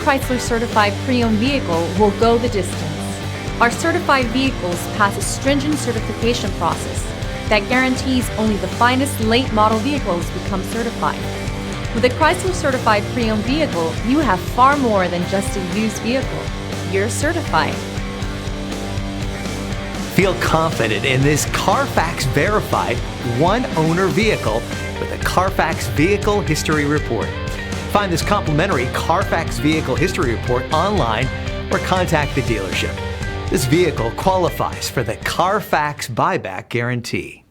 Chrysler certified pre-owned vehicle will go the distance. Our certified vehicles pass a stringent certification process that guarantees only the finest late model vehicles become certified. With a Chrysler certified pre-owned vehicle, you have far more than just a used vehicle. You're certified. Feel confident in this Carfax verified one-owner vehicle with a Carfax Vehicle History Report. Find this complimentary Carfax Vehicle History Report online or contact the dealership. This vehicle qualifies for the Carfax Buyback Guarantee.